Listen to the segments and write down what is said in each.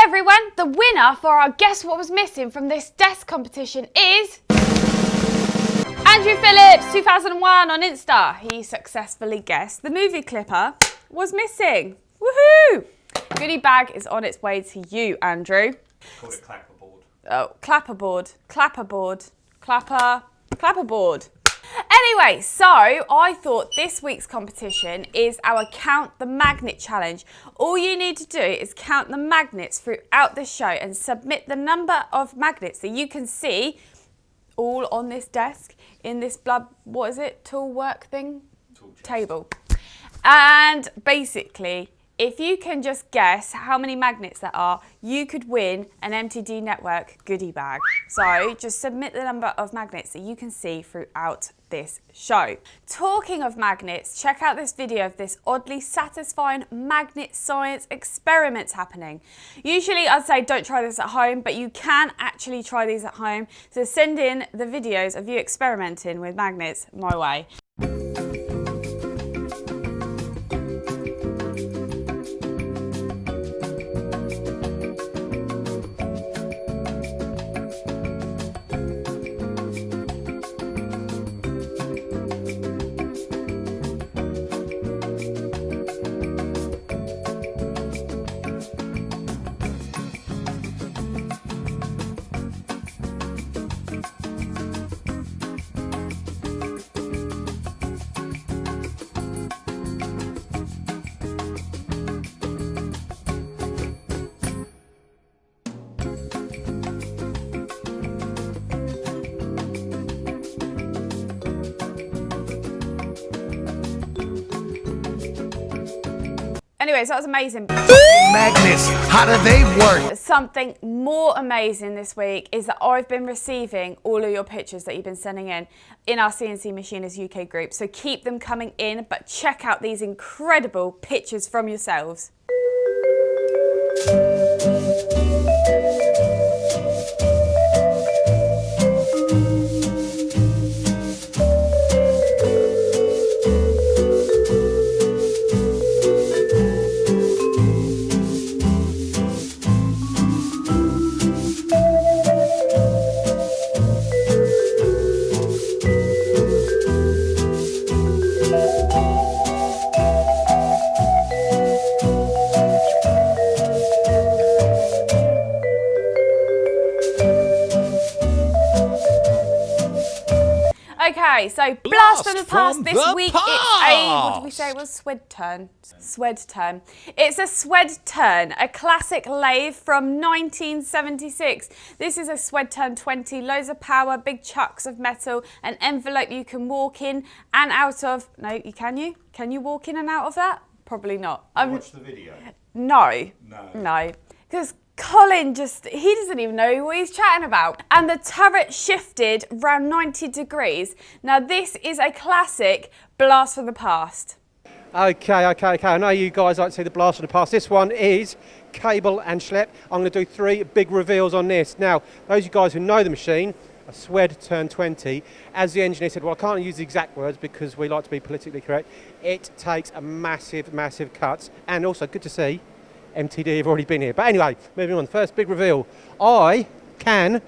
everyone, the winner for our Guess What Was Missing from this desk competition is Andrew Phillips, 2001 on Insta. He successfully guessed the movie clipper was missing. Woohoo! Goodie bag is on its way to you, Andrew. Call it clapperboard. Oh, clapperboard, clapperboard, clapperboard. Anyway, so I thought this week's competition is our Count the Magnet challenge. All you need to do is count the magnets throughout the show and submit the number of magnets that you can see all on this desk in this tool work thing? Table. And basically, if you can just guess how many magnets there are, you could win an MTD Network goodie bag. So just submit the number of magnets that you can see throughout this show. Talking of magnets, check out this video of this oddly satisfying magnet science experiment happening. Usually I'd say don't try this at home, but you can actually try these at home. So send in the videos of you experimenting with magnets my way. Anyways, that was amazing. Magnets, how do they work? Something more amazing this week is that I've been receiving all of your pictures that you've been sending in our CNC Machinists UK group. So keep them coming in, but check out these incredible pictures from yourselves. Okay, so blast from the past this week. It's a, what did we say it was? Swed turn. It's a Swed turn, a classic lathe from 1976. This is a Swed turn 20, loads of power, big chunks of metal, an envelope you can walk in and out of. No, can you? Can you walk in and out of that? Probably not. Watch the video. No. Because Colin he doesn't even know what he's chatting about. And the turret shifted around 90 degrees. Now this is a classic blast from the past. Okay. I know you guys like to see the blast from the past. This one is cable and schlep. I'm going to do 3 big reveals on this. Now, those of you guys who know the machine, a Swed turn 20, as the engineer said, well, I can't use the exact words because we like to be politically correct. It takes a massive cuts, and also good to see MTD have already been here. But anyway, moving on. First big reveal. I can,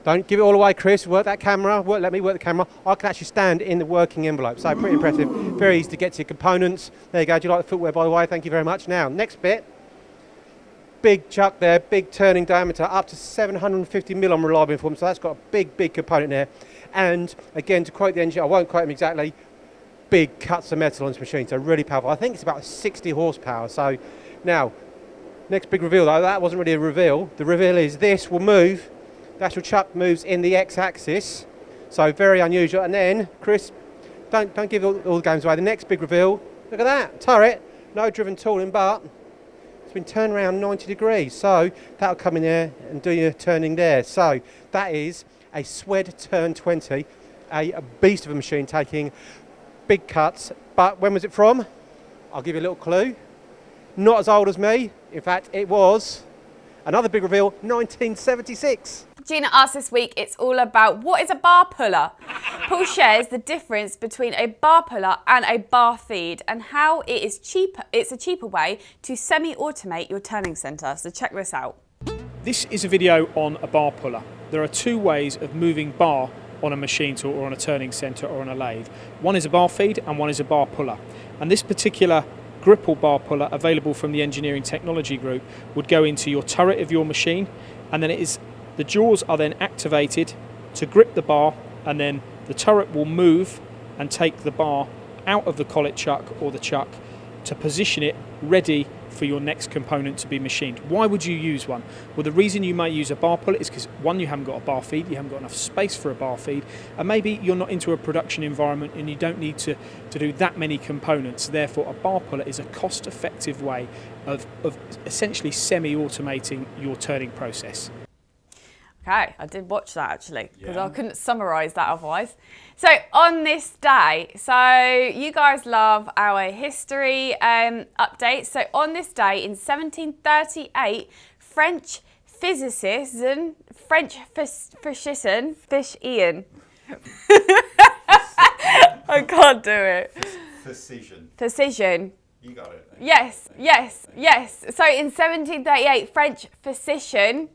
don't give it all away, Chris, work that camera, let me work the camera. I can actually stand in the working envelope. So pretty impressive, very easy to get to your components. There you go, do you like the footwear, by the way? Thank you very much. Now, next bit. Big chuck there, big turning diameter, up to 750 mil on reliable information. So that's got a big component there. And again, to quote the engineer, I won't quote him exactly, big cuts of metal on this machine, so really powerful. I think it's about 60 horsepower. So now, next big reveal though, that wasn't really a reveal. The reveal is this will move, the actual chuck moves in the x-axis, so very unusual. And then, Chris, don't give all the games away. The next big reveal, look at that, turret, no driven tooling, but it's been turned around 90 degrees. So that'll come in there and do your turning there. So that is a Swed turn 20, a beast of a machine taking big cuts. But when was it from? I'll give you a little clue. Not as old as me. In fact, it was, another big reveal, 1976. Gina asked this week, it's all about what is a bar puller? Paul shares the difference between a bar puller and a bar feed and how it is cheaper. It's a cheaper way to semi-automate your turning centre. So check this out. This is a video on a bar puller. There are two ways of moving bar on a machine tool or on a turning centre or on a lathe. One is a bar feed and one is a bar puller. And this particular gripple bar puller, available from the Engineering Technology Group, would go into your turret of your machine, and then the jaws are then activated to grip the bar, and then the turret will move and take the bar out of the collet chuck or the chuck to position it ready for your next component to be machined. Why would you use one? Well, the reason you might use a bar puller is because, one, you haven't got a bar feed, you haven't got enough space for a bar feed, and maybe you're not into a production environment and you don't need to do that many components. Therefore, a bar puller is a cost-effective way of essentially semi-automating your turning process. Okay, I did watch that actually, because Yeah. I couldn't summarise that otherwise. So on this day, so you guys love our history updates. So on this day in 1738, French physician, Fish Ian. I can't do it. Physician. You got it. Yes. So in 1738, French physician,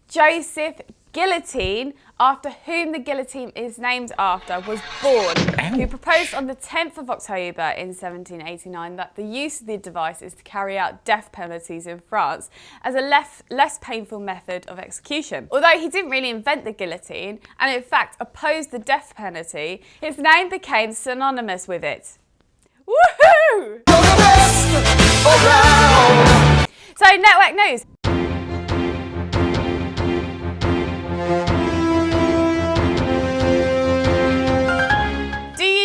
Joseph Guillotine, after whom the guillotine is named after, was born, who proposed on the 10th of October in 1789 that the use of the device is to carry out death penalties in France as a less painful method of execution. Although he didn't really invent the guillotine, and in fact opposed the death penalty, his name became synonymous with it. Woohoo! So, network news.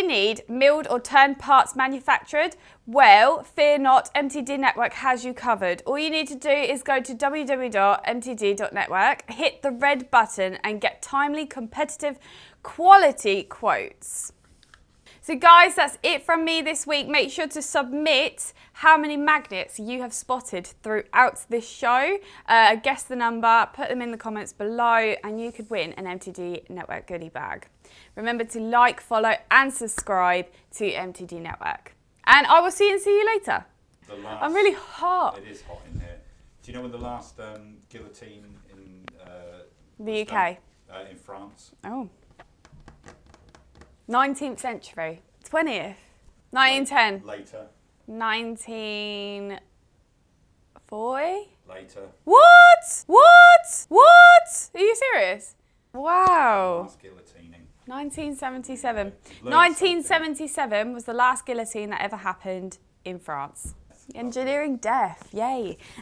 Need milled or turned parts manufactured? Well, fear not, MTD Network has you covered. All you need to do is go to www.mtd.network, hit the red button and get timely, competitive, quality quotes. So guys, that's it from me this week. Make sure to submit how many magnets you have spotted throughout this show. Guess the number, put them in the comments below, and you could win an MTD Network goodie bag. Remember to like, follow and subscribe to MTD Network. And I will see you later. I'm really hot. It is hot in here. Do you know when the last guillotine in The UK? In France. Oh. 19th century. 20th. 1910. Later. 1940? Later. What? Are you serious? Wow. Last guillotining. 1977. Learn 1977 was the last guillotine that ever happened in France. Engineering death, yay.